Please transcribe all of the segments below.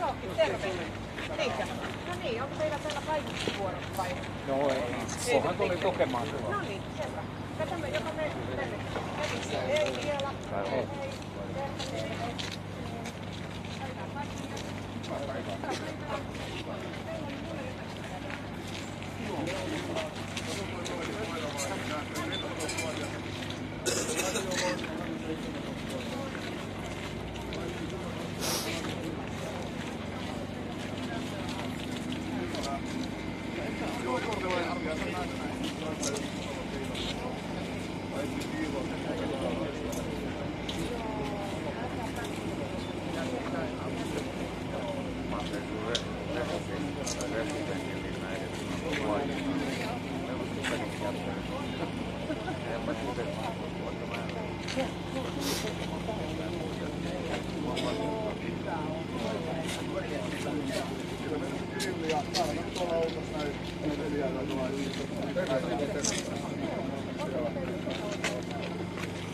Isokin, terve. Niinkö? No niin, onko teillä täällä kaikki vuorot vai? No ei, kohan tuli tukemaan silloin. No niin, selvä. Katsomme, joka me tänne. Ei vielä. Ei.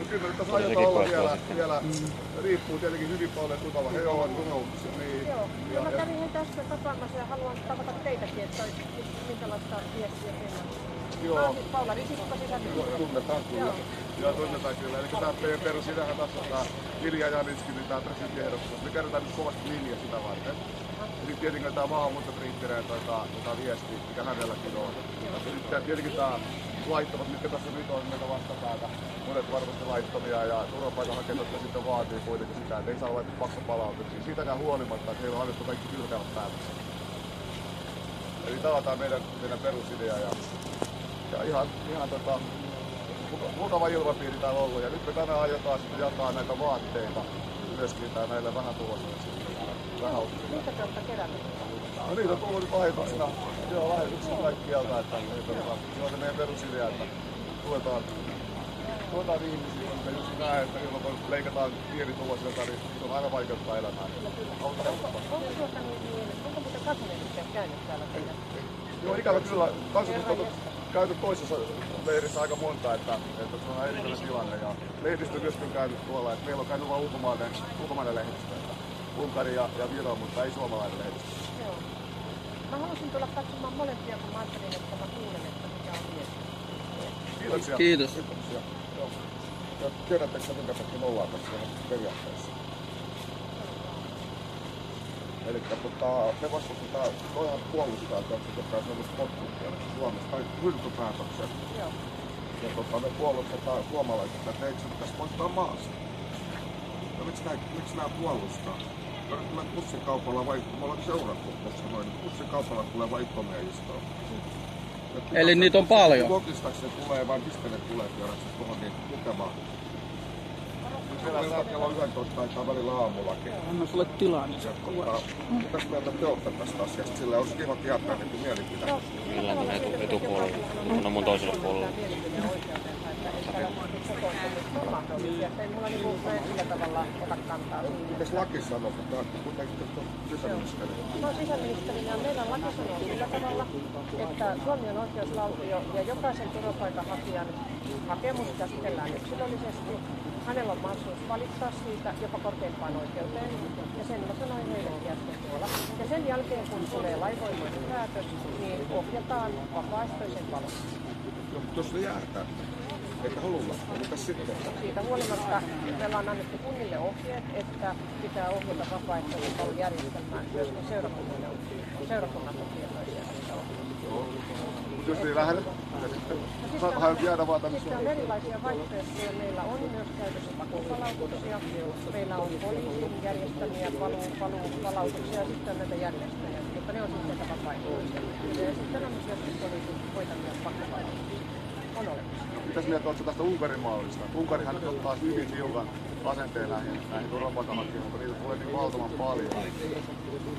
Kyllä tässä aiotaan olla vielä riippuu tietenkin hyvin paljon, kuinka kauan he ovat tunoutussa. Niin. Joo, mä kävin tässä tapaamassa ja haluan tavata teitäkin, että olisi minkälaista viestiä teillä. Joo. Paula Risikko sisäministeri. Tunnetaan kyllä. Joo, tunnetaan kyllä. Eli tämä perusidähän tässä on tämä Ilja Janinski, niin tämä presidenttiehdotus. Me kerrotaan nyt kovasti linja sitä varten. Ja sitten tietenkin tämä maahanmuuttokriittinen viesti, mikä hänelläkin on. Ja sitten tietenkin tämä laittomat, mitkä tässä nyt on meitä vastapäätä. Monet varmasti laittomia ja turvapaikanhakijat sitten vaatii kuitenkin sitä, että ei saa laittaa maksapalautuksia. Siitäkään huolimatta, että heillä on annettu kaikki hylkäävät päätökset. Eli tämä on tämä meidän perusidea ja ihan mukava ilmapiiri täällä on ollut. Ja nyt me tänään aiotaan sitten jakaa näitä vaatteita myöskin näille vähätuloisille. Mitä te olette keränneet? No niitä on tullut nyt lahjoituksena. Joo, lahjoituksena kaikkialta. Se on se meidän perusidea, että tuetaan ihmisiä, koska just näin, että kun leikataan pienituloisilta, niin se on aina vaikeuttaa elämää. Onko muuten kansanedustajat käynyt täällä teillä? Joo, ikävä kyllä. Kansanedustajat on käyty toisessa leirissä aika monta, että se on erikoinen tilanne. Ja lehdistö myöskin on käynyt tuolla, että meillä on käynyt vain ulkomainen lehdistö. Unkari ja Viro, mutta ei suomalainen lehdistö. Joo. Mä haluaisin tulla katsomaan molempia, kun mä ajattelin, että mä kuulen, että mikä on viesti. Kiitoksia. Kiitos. Kiitoksia. Joo. Ja tiedättekö sä, minkä takia me ollaan tässä periaatteessa? Eli me vastustetaan, toihan puolustaa, että on ollut potkuja Suomessa, tai hylkypäätökset. Joo. Ja me puolustetaan suomalaiset, että eikö se pitäisi poistaa maasta? No miksi nämä puolustaa? Kyllä bussikaupalla me ollaan seurattu tässä noin, bussikaupalla tulee vaihtomiehistä. Eli niitä on paljon? Kokistaksi ne tulee, vai mistä ne tulee pyöräksi tuohon niin lukemaan? Siellä kello 11 taitaa välillä aamullakin. Anna sulle tilaa, niin saat mitäs mieltä te olette tästä asiasta? Sillä olisi kiva tietää niin kuin mielipiteitä. Millä on etupuolella? No mun toisella puolella. Ei mulla niinku sillä tavalla ota kantaa siihen. Mitäs laki sanoo, että kuitenkin sisäministeri? No sisäministerinä meillä laki sanoo sillä tavalla, että Suomi on oikeusvaltio ja jokaisen turvapaikanhakijan hakemus käsitellään yksilöllisesti. Hänellä on mahdollisuus valittaa siitä jopa korkeimpaan oikeuteen, ja sen mä sanoin heillekin äsken tuolla. Ja sen jälkeen, kun tulee lainvoimainen päätös, niin ohjataan vapaaehtoisen valvontaan. Jos ne jäätään, eikä halulla, mitäs sitten? Siitä huolimatta meillä on annettu kunnille ohjeet, että pitää ohjata vapaaehtoisen palvelujärjestelmään myöskin seurakunnat on tietoisia tästä ohjeesta. Jos ei lähde, saatahan jäädä vaan tämmöisiä. Sitten on erilaisia vaihtoehtoja. Meillä on myös käytössä pakkopalautuksia. Meillä on poliisin järjestämiä palautuksia ja sitten on näitä järjestöjä. Mutta ne on sitten vapaaehtoisia. Ja sitten on myös poliisin hoitamia pakkopalautuksia. On olemassa. Mitäs mieltä oletko tästä Unkarin mallista? Unkarihan nyt ottaa hyvin tiukan asenteen näihin turvapaikanhakijoihin, mutta niitä tulee niin valtavan paljon.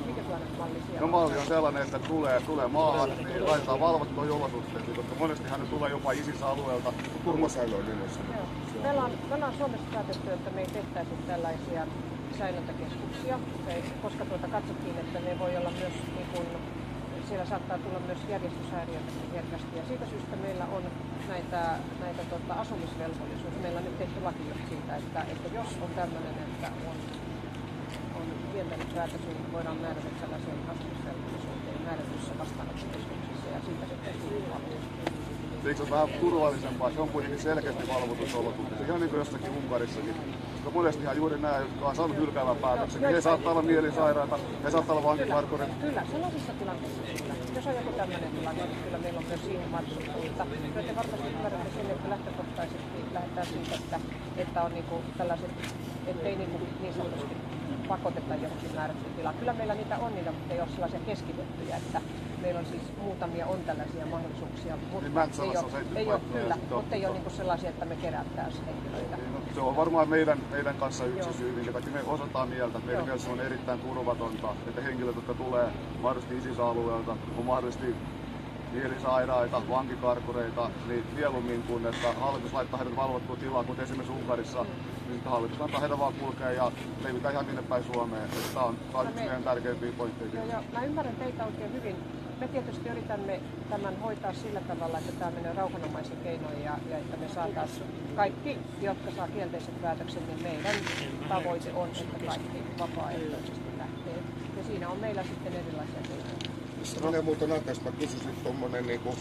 Mikä sellainen malli siellä? No malli on sellainen, että tulee maahan, niin laitetaan valvottuja olosuhteisiin, koska monestihan ne tulee jopa ISIS-alueelta turvasäilöön nimessä. Meillä on Suomessa päätetty, että me ei tehtäisi tällaisia säilöntäkeskuksia, koska katsottiin, että ne voi olla myös niin kuin, siellä saattaa tulla myös järjestyshäiriöitä herkästi ja siitä syystä meillä on näitä asumisvelvollisuus. Meillä on nyt tehty laki siitä, että jos on tämmöinen, että on vientänyt päätöksiin voidaan määrätä tällaiseen asumisvelvollisuuteen määrätyssä vastaanottokeskuksessa ja siitä sitten valvoo. Eikö se ole vähän turvallisempaa? Se on kuitenkin selkeästi valvotus olosuhteissa. Ihan niin kuin jossakin Unkarissakin. Koska monestihan juuri nämä, jotka on saanut hylkäävän päätöksen, niin he saattaa olla mielisairaita, he saattaa olla vankivarkoreita. Kyllä, sellaisissa tilanteissa kyllä. Jos on joku tämmöinen tilanne, niin kyllä meillä on myös siihen mahdollisuus. Mutta te varmasti ymmärrätte sen, että lähtökohtaisesti lähdetään siitä, että on niinku tällaiset, ettei niin sanotusti pakoteta johonkin määrättyyn tilaan. Kyllä meillä niitä on, mutta ei ole sellaisia keskitettyjä, että meillä on siis muutamia on tällaisia mahdollisuuksia, mutta ei ole kyllä, mutta ei ole niin sellaisia, että me kerätään henkilöitä. Se on varmaan meidän kanssa yksi syy, minkä takia me osataan mieltä, että meidän mielestä on erittäin turvatonta, että henkilöt, jotka tulee mahdollisesti ISIS-alueelta, on mahdollisesti mielisairaita, vankikarkureita, niin mieluummin kuin että hallitus laittaa heidät valvottua tilaa, kuten esimerkiksi Unkarissa, niin sitten hallitus antaa heidän vaan kulkea ja leivitä ihan minne päin Suomeen. Tämä on yksi meidän tärkeimpiä pointteja. Joo, mä ymmärrän teitä oikein hyvin. Me tietysti yritämme tämän hoitaa sillä tavalla, että tämä menee rauhanomaisin keinoin ja että me saataisiin kaikki, jotka saa kielteisen päätöksen, niin meidän tavoite on, että kaikki vapaaehtoisesti lähtee. Ja siinä on meillä sitten erilaisia keinoja. Minä muuten anteeksi, mä kysyisin tuommoinen niinku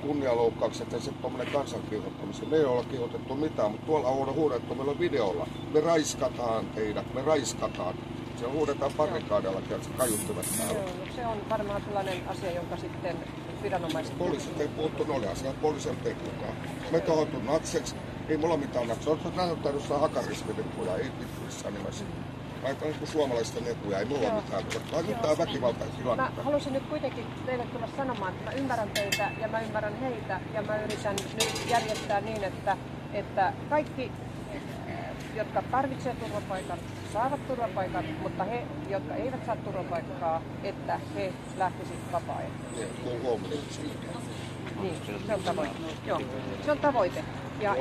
kunnianloukkaukset ja sitten tuommoinen kansankiihottamisen. Me ei olla kiihotettu mitään, mutta tuolla on huudettu meillä videolla. Me raiskataan teidät, me raiskataan. Se huudetaan barrikaadella, että kaiuttimet täällä. Se on varmaan sellainen asia, jonka sitten viranomaiset... Poliisit ei puuttu, ne oli asiat poliisin tekniikkaa. Me tohottu natseksi, ei mulla mitään natseksi. Oletko nähnyt edustaa hakarismilippuja, ei missään nimessä. Aika niin kuin suomalaisten etuja, ei mulla mitään. Vaikuttaa väkivaltainen tilanne. Mä haluaisin nyt kuitenkin teille tulla sanomaan, että mä ymmärrän teitä ja mä ymmärrän heitä ja mä yritän nyt järjestää niin, että kaikki, jotka tarvitsevat turvapaikan, saavat turvapaikan, mutta he, jotka eivät saa turvapaikkaa, että he lähtisivät vapaaehtoisesti. Niin, se on tavoite. Joo, se on tavoite. Ja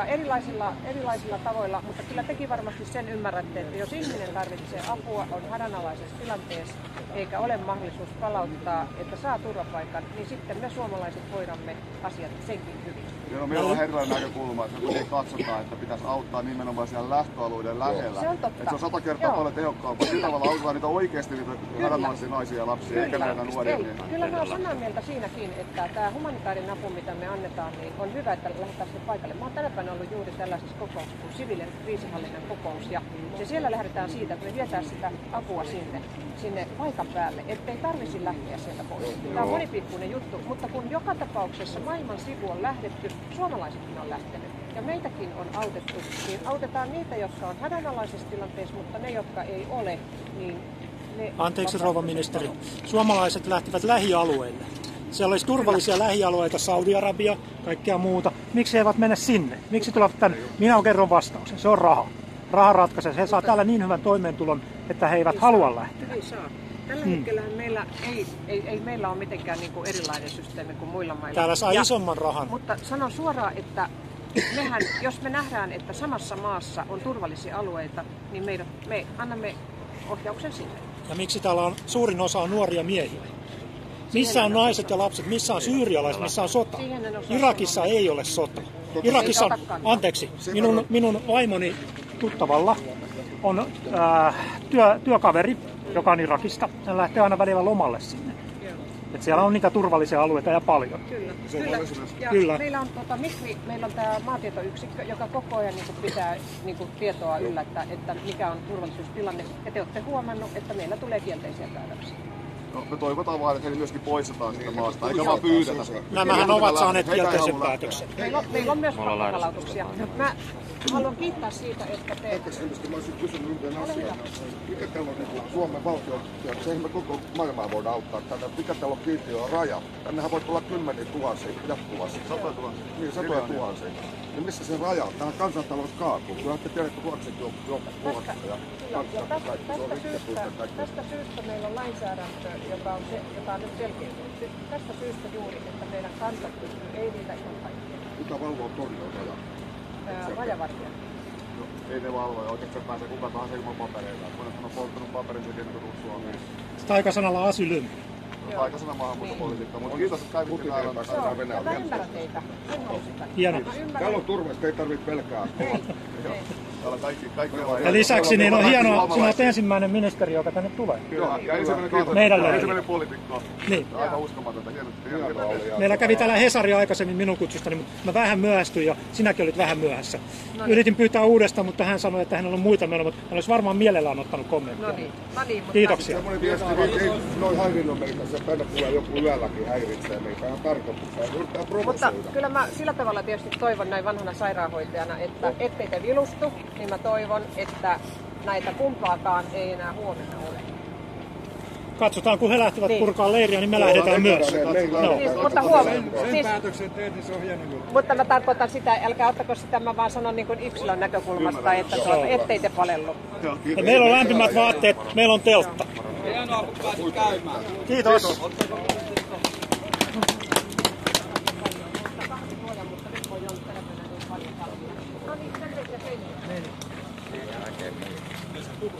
erilaisilla tavoilla, mutta kyllä tekin varmasti sen ymmärrätte, että jos ihminen tarvitsee apua, on hädänalaisessa tilanteessa, eikä ole mahdollisuus palauttaa, että saa turvapaikan, niin sitten me suomalaiset hoidamme asiat senkin hyvin. Joo, meillä on erilainen näkökulma, että me katsotaan, että pitäisi auttaa nimenomaan siellä lähtöalueiden lähellä. Se on totta. Että se on 100 kertaa paljon tehokkaampaa. Sillä tavalla autetaan niitä oikeasti niitä hädänalaisia naisia ja lapsia, eikä näitä nuoria. Kyllä mä olen samaa mieltä siinäkin, että tämä humanitaarinen apu, mitä me annetaan, niin on hyvä, että lähdetään sinne paikalle. Mä oon tänä päivänä ollut juuri tällaisessa kokouksessa kuin siviilien kriisinhallinnan kokous. Ja siellä lähdetään siitä, että me vietään sitä apua sinne paikan päälle, ettei tarvitsisi lähteä sieltä pois. Tämä on monipiippuinen juttu, mutta kun joka tapauksessa maailman sivu on lähdetty, suomalaisetkin on lähtenyt ja meitäkin on autettu, niin autetaan niitä, jotka on hädänalaisessa tilanteessa, mutta ne, jotka ei ole, niin ne... Anteeksi rouva ministeri, suomalaiset lähtivät lähialueille. Siellä olisi turvallisia lähialueita, Saudi-Arabia, kaikkea muuta. Miksi he eivät mene sinne? Miksi tulevat tänne? Minä kerron vastauksen. Se on raha. Raha ratkaisee. He saa täällä niin hyvän toimeentulon, että he eivät halua lähteä. Ei saa. Tällä hetkellä meillä ei meillä ole mitenkään niin kuin erilainen systeemi kuin muilla mailla. Täällä saa isomman rahan. Mutta sanon suoraan, että jos me nähdään, että samassa maassa on turvallisia alueita, niin me annamme ohjauksen sinne. Ja miksi täällä on suurin osa on nuoria miehiä? Missä on naiset ja lapset? Missä on syyrialaiset? Missä on sota? Irakissa ei ole sota. Irakissa on, anteeksi, minun vaimoni tuttavalla on työkaveri, joka on Irakista. Hän lähtee aina välillä lomalle sinne. Et siellä on niitä turvallisia alueita ja paljon. Kyllä. Meillä on meillä on tämä maatietoyksikkö, joka koko ajan pitää tietoa yllä, että mikä on turvallisuustilanne. Ja te olette huomannut, että meillä tulee kielteisiä päätöksiä. No, me toivotaan vaan, että heille myöskin poistetaan sitä maasta, eikä vaan pyydetä. Nämähän ovat saaneet kielteisen päätöksen. Meillä on myös pakkopalautuksia. Mä haluan kiittää siitä, että te... Mä olisin kysynyt yhden asian. Mikä teillä on niin Suomen valtio, ja sehän me koko maailmaa voidaan auttaa tänne, mikä teillä on kiintiö raja? Tännehän voi tulla 10 000 jatkuvasti. 100 000. Niin, 100 000. Niin missä se raja on? Tähän kansantalous kaatuu. Kyllähän te tiedätte, että Ruotsin on puolesta ja tästä syystä meillä on lainsäädäntö, joka on nyt selkeytetty. Tästä syystä juuri, että meidän kansankyky ei riitä ihan kaikkea. Kuka valvoo tornion rajaa? Rajavartija. No, ei ne valvoja. Oikeastaan pääsee kuka tahansa ilman papereita. Monet on polttanut paperin sekin, kun tullut Suomeen. Taikasanalla asylum. Taikasana maahanmuuttopolitiikka. Mutta kiitos, että kävitte täällä. Mä ymmärrän teitä. En halua sitä. Hienoa. Täällä on turvallista, ei tarvitse pelkää. Ei. Täällä kaikki ollaan. Ja lisäksi niin on hienoa, sinä olet ensimmäinen ministeri, joka tänne tulee. Joo, ja ensimmäinen poliitikko. Niin. Aivan uskomatonta. Hienoa. Meillä kävi täällä Hesari aikaisemmin minun kutsustani, mutta mä vähän myöhästyin ja sinäkin olit vähän myöhässä. Yritin pyytää uudestaan, mutta hän sanoi, että hänellä on muita menoja, mutta hän olisi varmaan mielellään ottanut kommenttia. No niin, Kiitoksia. Semmoinen viesti, ei noin häirinnut meitä, se tänne tulee joku yölläkin häiritsee meitä ihan tarkoituksella. Yrittää mutta provosoida. kyllä mä sillä tavalla tietysti toivon näin vanhana sairaanhoitajana, että ettei te vilustu, niin mä toivon, että näitä kumpaakaan ei enää huomenna ole. Katsotaan, kun he lähtevät purkaa leiriä, niin me lähdetään myös. Mutta mutta mä tarkoitan sitä, älkää ottako sitä, mä vaan sanon niin kuin yksilön näkökulmasta, että ettei te palellu. Ja meillä on lämpimät vaatteet, meillä on teltta. Hienoa, kun pääsit käymään. Kiitos.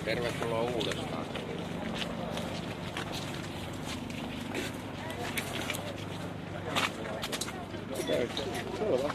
Tervetuloa uudestaan. Selvä.